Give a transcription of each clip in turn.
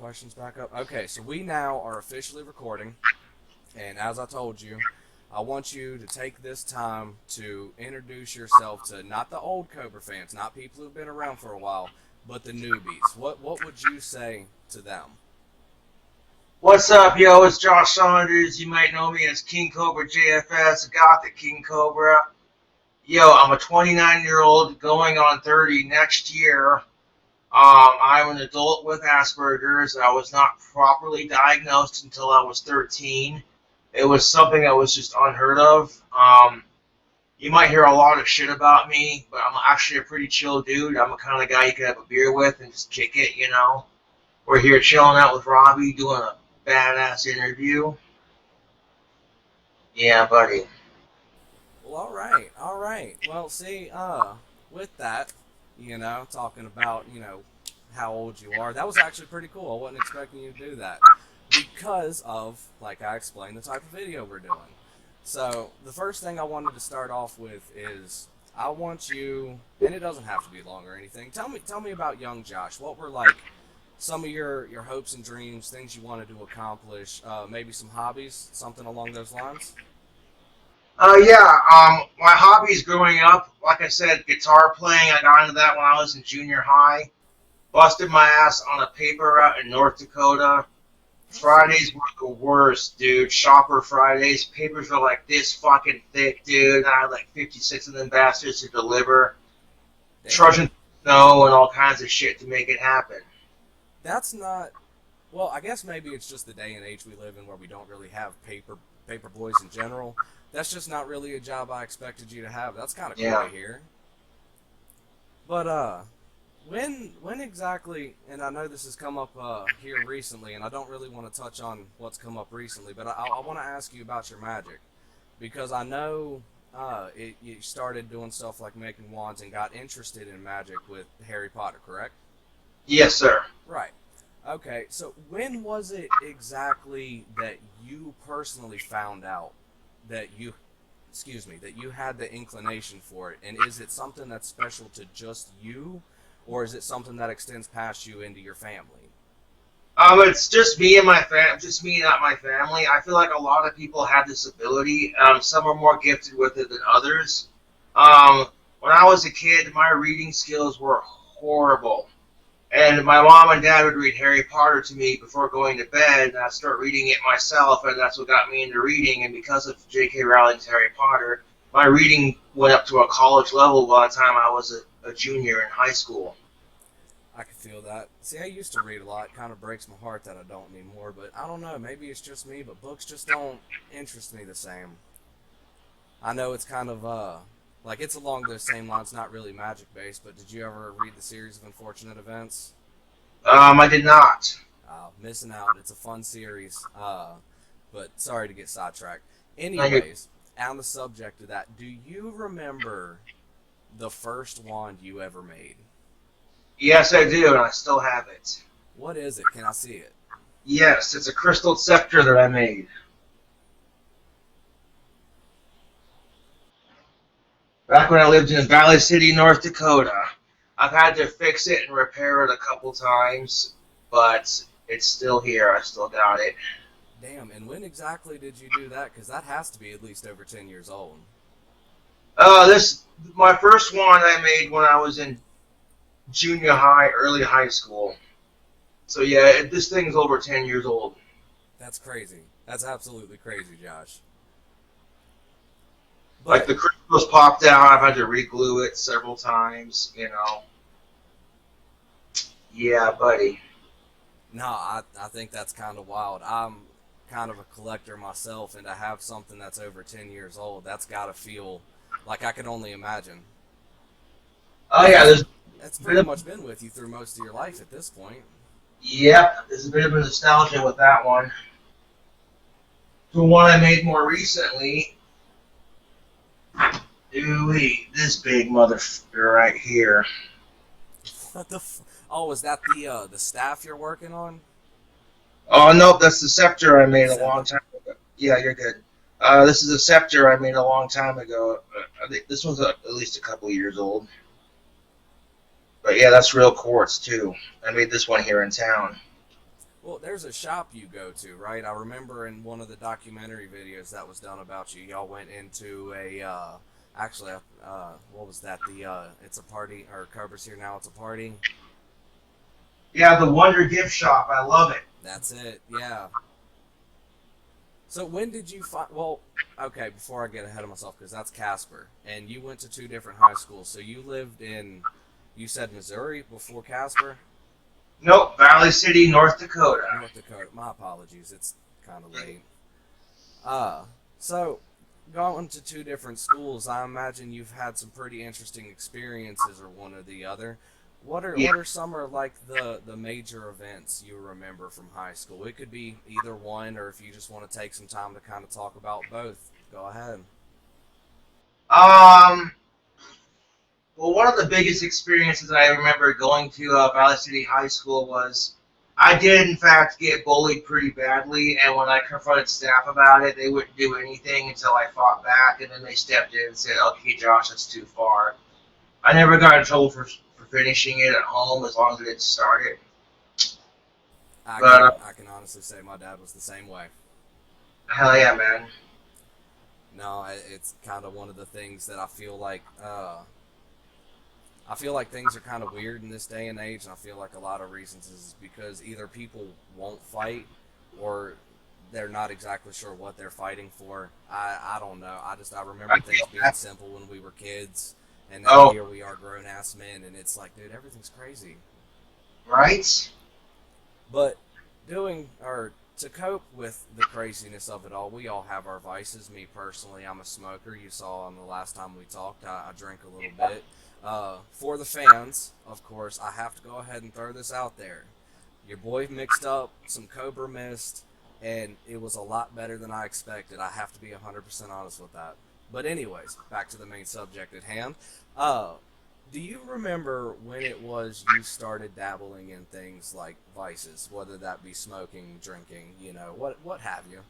questions back up. Okay, so we now are officially recording, and as I told you, I want you to take this time to introduce yourself to not the old Cobra fans, not people who've been around for a while, but the newbies. What would you say to them? What's up, yo? It's Josh Saunders. You might know me as King Cobra JFS, Gothic King Cobra. Yo, I'm a 29-year-old going on 30 next year. I'm an adult with Asperger's. I was not properly diagnosed until I was 13. It was something that was just unheard of. You might hear a lot of shit about me, but I'm actually a pretty chill dude. I'm the kind of guy you can have a beer with and just kick it, you know. We're here chilling out with Robbie, doing a badass interview. Yeah, buddy. Well, all right, all right. Well, see, with that, talking about, how old you are, that was actually pretty cool. I wasn't expecting you to do that because of, like I explained, the type of video we're doing. So, the first thing I wanted to start off with is I want you, and it doesn't have to be long or anything. Tell me about young Josh. What were like some of your hopes and dreams, things you wanted to accomplish, maybe some hobbies, something along those lines? My hobbies growing up, like I said, guitar playing. I got into that when I was in junior high. Busted my ass on a paper route in North Dakota. Oh, shit. Fridays were the worst, dude. Shopper Fridays. Papers were like this fucking thick, dude. I had like 56 of them bastards to deliver. Damn. Trudging snow and all kinds of shit to make it happen. That's not. Well, I guess maybe it's just the day and age we live in where we don't really have paper boys in general. That's just not really a job I expected you to have. That's kind of cool Yeah. to hear. But when exactly? And I know this has come up here recently, and I don't really want to touch on what's come up recently, but I want to ask you about your magic because I know you started doing stuff like making wands and got interested in magic with Harry Potter, correct? Yes, sir. Right. Okay, so when was it exactly that you personally found out that that you had the inclination for it? And is it something that's special to just you, or is it something that extends past you into your family? It's just me and just me, not my family. I feel like a lot of people have this ability. Some are more gifted with it than others. Um, when I was a kid, my reading skills were horrible. And my mom and dad would read Harry Potter to me before going to bed, and I'd start reading it myself, and that's what got me into reading. And because of J.K. Rowling's Harry Potter, my reading went up to a college level by the time I was a junior in high school. I can feel that. See, I used to read a lot. It kind of breaks my heart that I don't anymore, but I don't know. Maybe it's just me, but books just don't interest me the same. I know it's kind of like it's along those same lines, not really magic based. But did you ever read the series of unfortunate events? I did not. Missing out. It's a fun series. But sorry to get sidetracked. No, you Anyways, on the subject of that, do you remember the first wand you ever made? Yes, I do, and I still have it. What is it? Can I see it? Yes, it's a crystal scepter that I made. Back when I lived in Valley City, North Dakota. I've had to fix it and repair it a couple times, but it's still here. I still got it. Damn. And when exactly did you do that? Because that has to be at least over 10 years old. This my first one I made when I was in junior high, early high school. So yeah, this thing's over 10 years old. That's crazy. That's absolutely crazy, Josh. Like But the crystals popped out. I've had to re-glue it several times. You know. Yeah, buddy. no, I think that's kind of wild. I'm kind of a collector myself, and to have something that's over 10 years old, that's got to feel like I can only imagine. Oh Because yeah, that's, there's that's a bit pretty of much been with you through most of your life at this point. yep, there's a bit of a nostalgia with that one. The one I made more recently, ooh, this big motherfucker right here. What the? Oh, is that the staff you're working on? Oh nope, that's the scepter I made a long Scepter. time ago. Yeah, you're good. This is a scepter I made a long time ago. I think this one's at least a couple years old. But yeah, that's real quartz too. I made this one here in town. Well, there's a shop you go to, right? I remember in one of the documentary videos that was done about you, y'all went into a, actually, what was that? It's a party, or Cobra's here now, it's a party. Yeah, the Wonder Gift Shop. I love it. That's it, yeah. So when did you find, well, okay, before I get ahead of myself, because that's Casper, and you went to two different high schools, so you lived in, you said Missouri before Casper? Nope, Valley City, North Dakota. North Dakota. My apologies, it's kind of late. Uh, so going to two different schools, I imagine you've had some pretty interesting experiences, or one or the other. Yeah. What are some of like the major events you remember from high school? It could be either one, or if you just want to take some time to kind of talk about both, go ahead. Um, well, one of the biggest experiences I remember going to Valley City High School was I did, in fact, get bullied pretty badly, and when I confronted staff about it, they wouldn't do anything until I fought back, and then they stepped in and said, okay, Josh, that's too far. I never got in trouble for finishing it at home as long as it didn't start it. But I can honestly say my dad was the same way. hell yeah, man. No, it's kind of one of the things that I feel like things are kind of weird in this day and age, and I feel like a lot of reasons is because either people won't fight, or they're not exactly sure what they're fighting for. I don't know. I remember I things feel being that. simple when we were kids, and now Oh, here we are grown ass men, and it's like, dude, everything's crazy. right? But doing or to cope with the craziness of it all, we all have our vices. Me personally, I'm a smoker. You saw on the last time we talked, I drink a little bit. For the fans, of course, I have to go ahead and throw this out there. Your boy mixed up some Cobra Mist, and it was a lot better than I expected. I have to be 100% honest with that. But anyways, back to the main subject at hand. Uh, do you remember when it was you started dabbling in things like vices, whether that be smoking, drinking, what have you?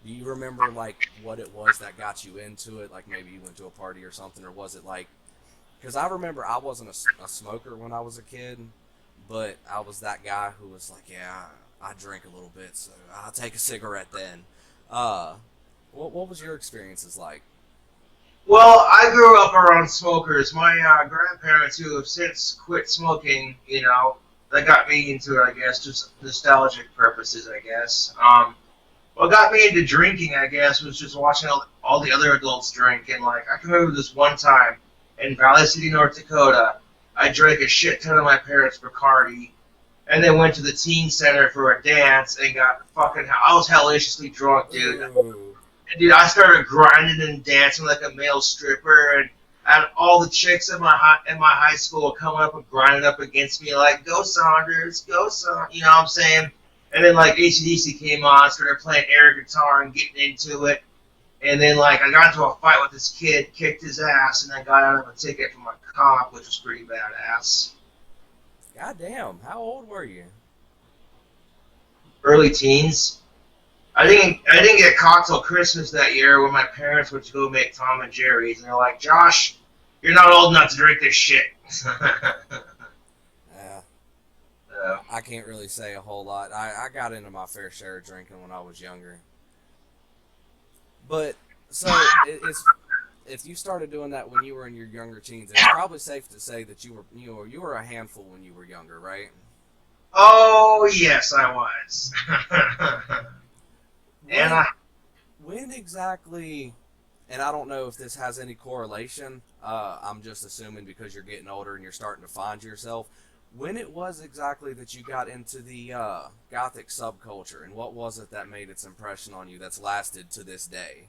Do you remember like what it was that got you into it? Like maybe you went to a party or something, or was it like? Because I remember I wasn't a smoker when I was a kid, but I was that guy who was like, yeah, I drink a little bit, so I'll take a cigarette then. Uh, what was your experiences like? Well, I grew up around smokers. My grandparents, who have since quit smoking, that got me into it, I guess, just nostalgic purposes, I guess. What got me into drinking, I guess, was just watching all the other adults drink. And, like, I can remember this one time in Valley City, North Dakota, I drank a shit ton of my parents' Bacardi, and then went to the teen center for a dance and got fucking, I was hellaciously drunk, dude. Ooh, And dude, I started grinding and dancing like a male stripper, and all the chicks in my high school were coming up and grinding up against me like, "Go Saunders, go Saunders," you know what I'm saying? And then like ACDC came on, started playing air guitar and getting into it, and then like I got into a fight with this kid, kicked his ass, and I got out of a ticket from a cop, which was pretty badass. goddamn! How old were you? Early teens. I didn't get caught till Christmas that year when my parents went to go make Tom and Jerry's, and they're like, "Josh, you're not old enough to drink this shit." Yeah, uh, I can't really say a whole lot. I got into my fair share of drinking when I was younger, but so it's if you started doing that when you were in your younger teens, it's probably safe to say that you were a handful when you were younger, right? oh yes, I was. and When I when exactly? And I don't know if this has any correlation. I'm just assuming because you're getting older and you're starting to find yourself. When it was exactly that you got into the gothic subculture, and what was it that made its impression on you that's lasted to this day?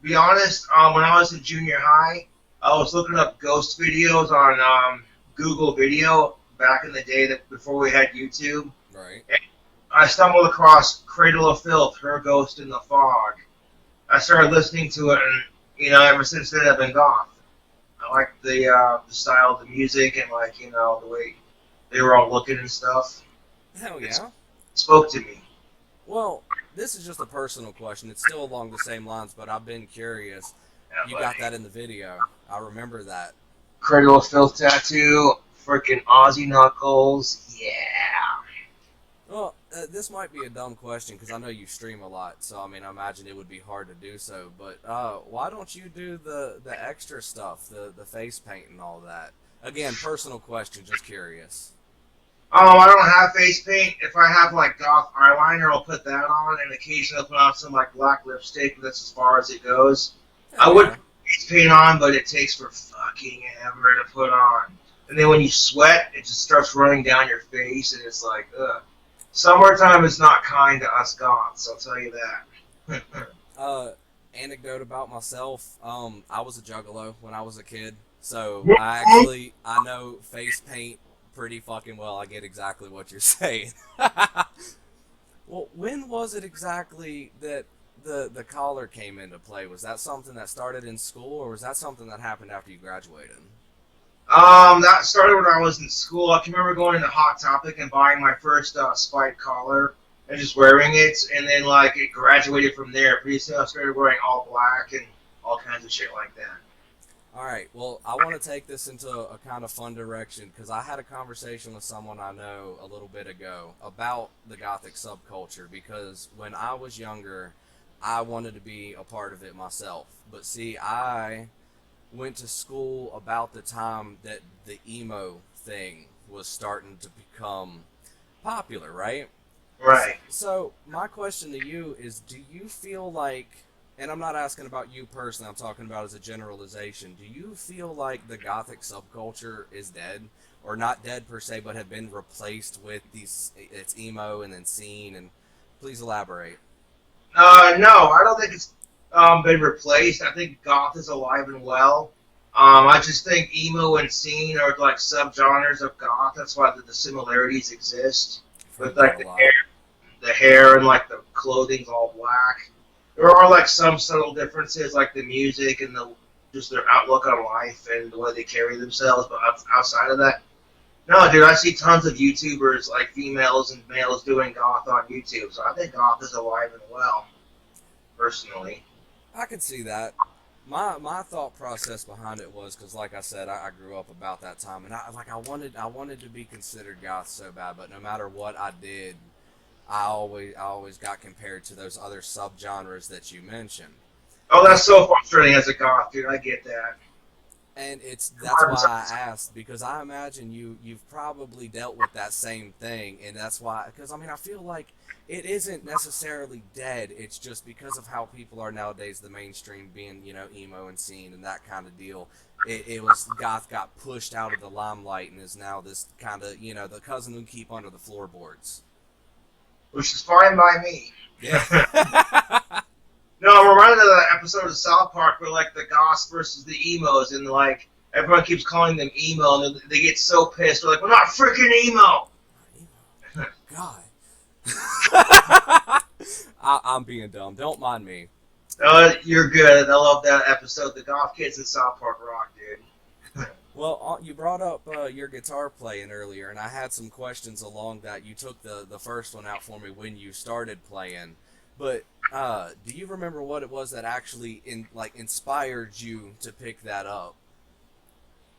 be honest, when I was in junior high, I was looking up ghost videos on Google Video back in the day that before we had YouTube. Right. And I stumbled across Cradle of Filth, Her Ghost in the Fog. I started listening to it, and ever since then I've been goth. I like the style of the music and like the way they were all looking and stuff. Hell It yeah. spoke to me. Well, this is just a personal question. It's still along the same lines, but I've been curious. Yeah, You got buddy. that in the video. I remember that. Cradle of Filth tattoo, freaking Aussie knuckles. Yeah. Well, This might be a dumb question because I know you stream a lot, so I mean, I imagine it would be hard to do so. But why don't you do the extra stuff, the face paint and all that? Again, personal question, just curious. Oh, I don't have face paint. If I have like goth eyeliner, I'll put that on, and occasionally I'll put on some like black lipstick. But that's as far as it goes. I Heck would yeah. put face paint on, but it takes for fucking ever to put on. And then when you sweat, it just starts running down your face, and it's like, ugh. Summertime is not kind to us goths. I'll tell you that. Uh, Anecdote about myself. I was a juggalo when I was a kid, so I know face paint pretty fucking well. I get exactly what you're saying. Well, when was it exactly that the collar came into play? Was that something that started in school, or was that something that happened after you graduated? That started when I was in school. I can remember going into Hot Topic and buying my first spike collar and just wearing it, and then like it graduated from there. Pretty soon I started wearing all black and all kinds of shit like that. All right. Well, I want to take this into a kind of fun direction because I had a conversation with someone I know a little bit ago about the Gothic subculture because when I was younger, I wanted to be a part of it myself. But see, I went to school about the time that the emo thing was starting to become popular, right? Right. So, my question to you is do you feel like, and I'm not asking about you personally, I'm talking about as a generalization, do you feel like the gothic subculture is dead? Or not dead per se, but have been replaced with these, it's emo and then scene, and please elaborate. No, I don't think it's been replaced. I think goth is alive and well. I just think emo and scene are like subgenres of goth. That's why the similarities exist I've with heard that like a lot. the hair and like the clothing's all black. There are like some subtle differences, like the music and the just their outlook on life and the way they carry themselves. But outside of that, no, dude, I see tons of YouTubers, like females and males, doing goth on YouTube. So I think goth is alive and well, personally. I could see that. My thought process behind it was because, like I said, I grew up about that time, and I wanted to be considered goth so bad, but no matter what I did, I always got compared to those other subgenres that you mentioned. Oh, And that's so frustrating as a goth, dude. I get that. that's why I asked because I imagine you've probably dealt with that same thing, and that's why because I mean I feel like it isn't necessarily dead. It's just because of how people are nowadays, the mainstream being emo and scene and that kind of deal. It was goth got pushed out of the limelight and is now this kind of the cousin who keep under the floorboards. Which is fine by me. Yeah. No, I'm reminded of that episode of South Park where like the goths versus the emos, and like everyone keeps calling them emo, and they get so pissed. They're like, "We're not freaking emo." God. I'm being dumb. Don't mind me. You're good. I love that episode. The goth kids in South Park rock, dude. Well, you brought up your guitar playing earlier, and I had some questions along that. You took the first one out for me when you started playing, but do you remember what it was that actually inspired you to pick that up?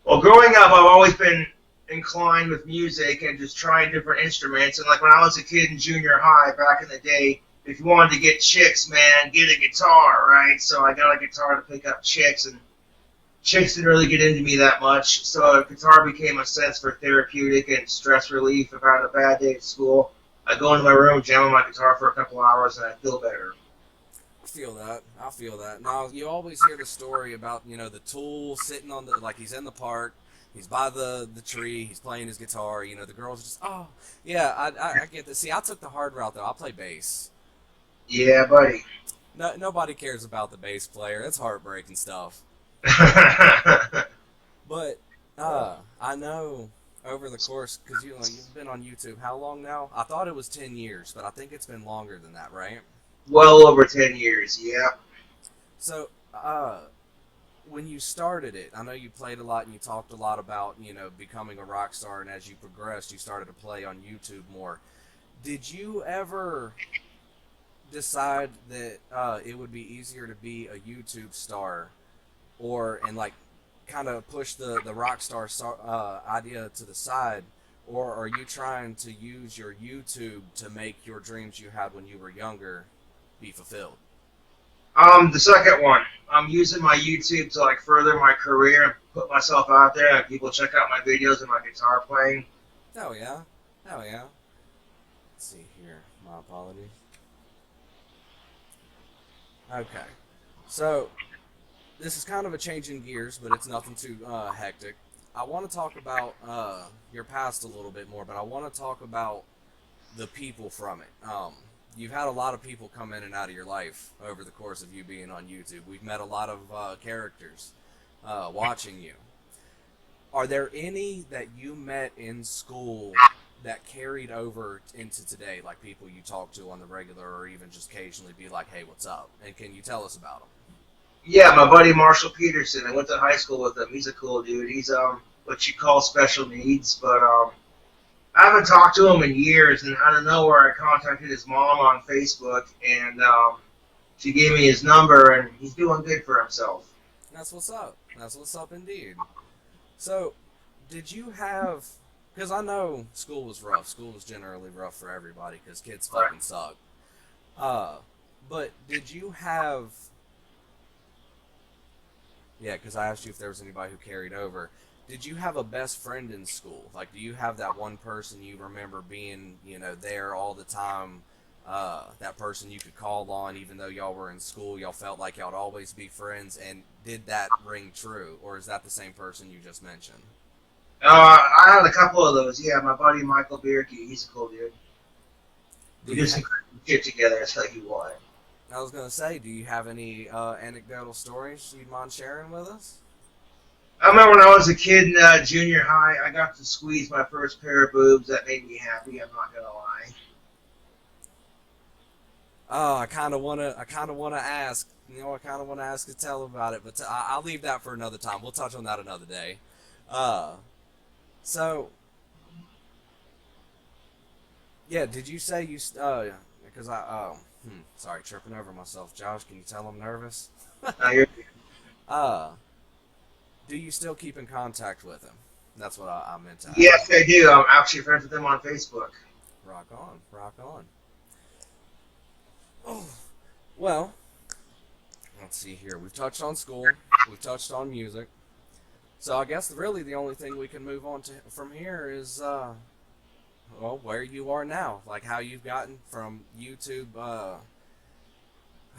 Well, growing up, I've always been inclined with music and just trying different instruments. And like when I was a kid in junior high back in the day, if you wanted to get chicks, man, get a guitar, right? So I got a guitar to pick up chicks, and chicks didn't really get into me that much. So a guitar became a sense for therapeutic and stress relief. If I had a bad day at school, I go into my room, jam on my guitar for a couple hours, and I feel better. I feel that. I feel that. Now you always hear the story about the tool sitting on the like he's in the park, he's by the tree, he's playing his guitar. The girls just yeah. I get this. See, I took the hard route though. I play bass. Yeah, buddy. No, nobody cares about the bass player. It's heartbreaking stuff. But I know over the course because you've been on YouTube how long now? I thought it was 10 years, but I think it's been longer than that, right? Well over 10 years, yeah. So when you started it, I know you played a lot and you talked a lot about becoming a rock star, and as you progressed, you started to play on YouTube more. Did you ever decide that it would be easier to be a YouTube star, or and like kind of push the rock star idea to the side, or are you trying to use your YouTube to make your dreams you had when you were younger be fulfilled? The second one. I'm using my YouTube to like further my career and put myself out there, and people check out my videos and my guitar playing. Oh yeah, oh yeah. Let's see here. My apologies. Okay, so this is kind of a change in gears, but it's nothing too hectic. I want to talk about your past a little bit more, but I want to talk about the people from it. You've had a lot of people come in and out of your life over the course of you being on YouTube. We've met a lot of characters watching you. Are there any that you met in school that carried over into today, like people you talk to on the regular, or even just occasionally be like, "Hey, what's up?" And can you tell us about them? Yeah, my buddy Marshall Peterson. I went to high school with him. He's a cool dude. He's what you call special needs, but I haven't talked to him in years. And out of nowhere, I contacted his mom on Facebook, and she gave me his number, and he's doing good for himself. That's what's up. That's what's up indeed. So, did you have? Because I know school was rough. School was generally rough for everybody because kids Right. fucking suck. Uh, but did you have? Yeah, because I asked you if there was anybody who carried over. Did you have a best friend in school? Like, do you have that one person you remember being, there all the time? That person you could call on, even though y'all were in school, y'all felt like y'all'd always be friends. And did that ring true, or is that the same person you just mentioned? I had a couple of those. Yeah, my buddy Michael Bierke. He's a cool dude. Do We you? do some shit together. I tell you what. I was gonna say, do you have any anecdotal stories you'd mind sharing with us? I remember when I was a kid in junior high, I got to squeeze my first pair of boobs. That made me happy. I'm not gonna lie. Oh, I kind of wanna ask. I kind of want to ask to tell about it, but I'll leave that for another time. We'll touch on that another day. Uh, so yeah, did you say you? Because sorry, tripping over myself. Josh, can you tell I'm nervous? Now you're, uh, do you still keep in contact with him? That's what I meant to yes, ask. I do. I'm actually friends with him on Facebook. Rock on, rock on. Oh, well, let's see here. We've touched on school. We've touched on music. So I guess really the only thing we can move on to from here is well, where you are now, like how you've gotten from YouTube.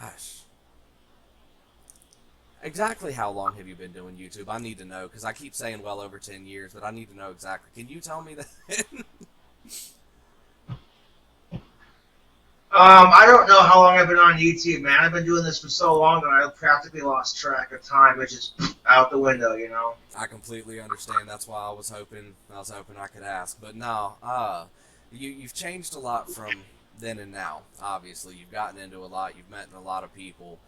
Gosh, exactly how long have you been doing YouTube? I need to know because I keep saying well over 10 years, but I need to know exactly. Can you tell me that? I don't know how long I've been on YouTube, man. I've been doing this for so long that I practically lost track of time, which is out the window, you know. I completely understand. That's why I was hoping I could ask. But no, you've changed a lot from then and now. Obviously, you've gotten into a lot. You've met a lot of people.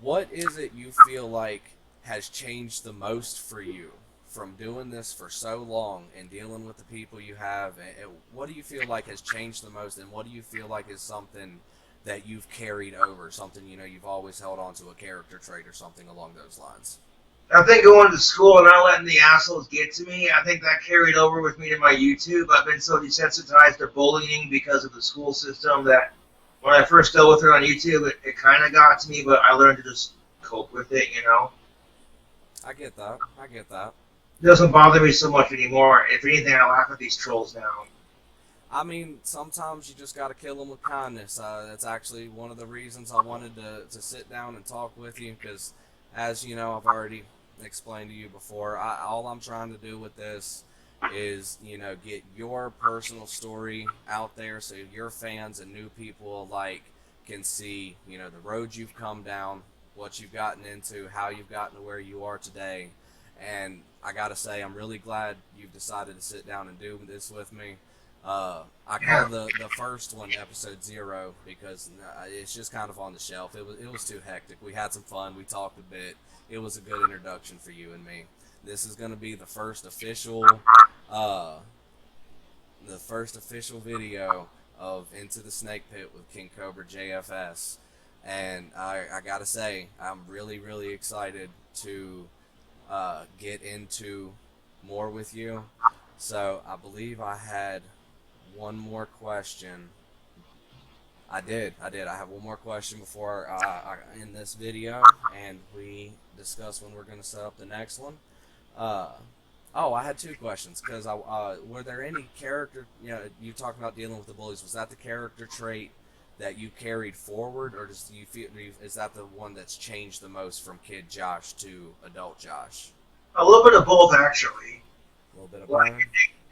What is it you feel like has changed the most for you from doing this for so long and dealing with the people you have? And what do you feel like has changed the most, and what do you feel like is something that you've carried over, something you've always held on to, a character trait or something along those lines? I think going to school and not letting the assholes get to me, I think that carried over with me to my YouTube. I've been so desensitized to bullying because of the school system that when I first dealt with it on YouTube, it kind of got to me, but I learned to just cope with it, you know. I get that. I get that. It doesn't bother me so much anymore. If anything, I laugh at these trolls now. I mean, sometimes you just got to kill them with kindness. That's actually one of the reasons I wanted to sit down and talk with you because, as you know, I've already explained to you before, all I'm trying to do with this is, get your personal story out there so your fans and new people alike can see, the road you've come down, what you've gotten into, how you've gotten to where you are today. And I got to say, I'm really glad you've decided to sit down and do this with me. I call Yeah. the first one episode 0 because it's just kind of on the shelf. It was too hectic. We had some fun. We talked a bit. It was a good introduction for you and me. This is going to be uh, the first official video of Into the Snake Pit with King Cobra JFS, and I gotta say I'm really really excited to get into more with you. So I believe I had one more question. I have one more question before I end this video, and we discuss when we're going to set up the next one. Uh, oh, I had two questions because were there any character? You talked about dealing with the bullies. Was that the character trait that you carried forward, or does you feel is that the one that's changed the most from kid Josh to adult Josh? A little bit of both, actually. A little bit of Like, both.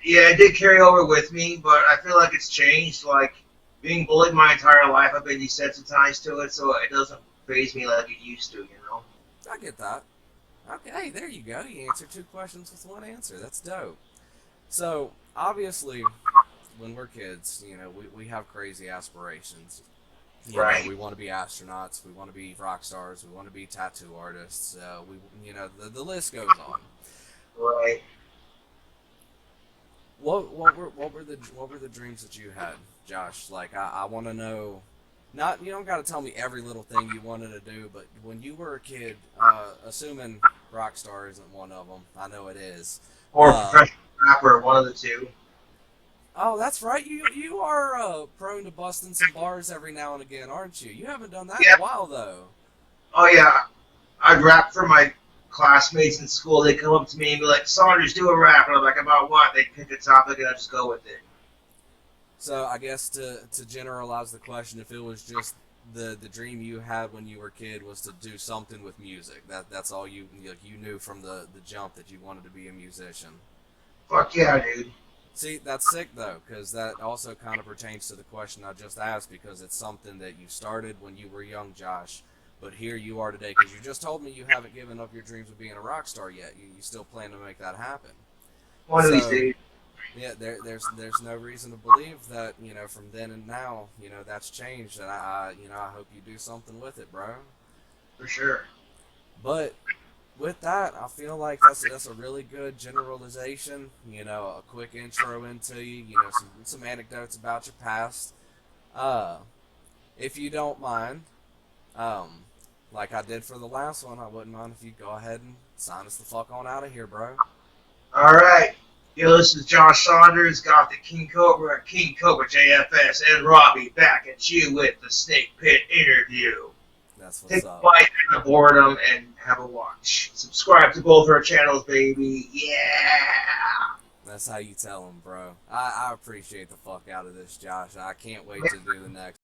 yeah, it did carry over with me, but I feel like it's changed. Like, being bullied my entire life, I've been desensitized to it, so it doesn't phase me like it used to, you know? I get that. Okay, there you go. You answered two questions with one answer. That's dope. So obviously, when we're kids, we have crazy aspirations. Right. We want to be astronauts, we want to be rock stars, we want to be tattoo artists. The list goes on. Right. What were the dreams that you had, Josh? Like I want to know. Not you don't got to tell me every little thing you wanted to do, but when you were a kid, assuming rock star isn't one of them, I know it is. Or a Uh, professional rapper, one of the two. oh, that's right. You are prone to busting some bars every now and again, aren't you? You haven't done that in a Yeah. while though. Oh, yeah. I'd rap for my classmates in school. They'd come up to me and be like, Saunders, do a rap. And I'm like, about what? They'd pick a topic and I'd just go with it. So I guess to generalize the question, if it was just the dream you had when you were a kid was to do something with music, that's all you knew from the jump that you wanted to be a musician. Fuck yeah, dude. See, that's sick though, because that also kind of pertains to the question I just asked, because it's something that you started when you were young, Josh. But here you are today, because you just told me you haven't given up your dreams of being a rock star yet. You still plan to make that happen. One of these So days, yeah, there's no reason to believe that from then and now that's changed, and I hope you do something with it, bro. for sure. But with that, I feel like that's a really good generalization. A quick intro into you. Some anecdotes about your past. Uh, if you don't mind, um, like I did for the last one, I wouldn't mind if you go ahead and sign us the fuck on out of here, bro. All right. Yo, this is Josh Saunders, got the King Cobra, King Cobra JFS, and Robbie back at you with the Snake Pit interview. That's what's Take a up. bite out of boredom and have a watch. Subscribe to both our channels, baby. Yeah. That's how you tell them, bro. I appreciate the fuck out of this, Josh. I can't wait to do the next.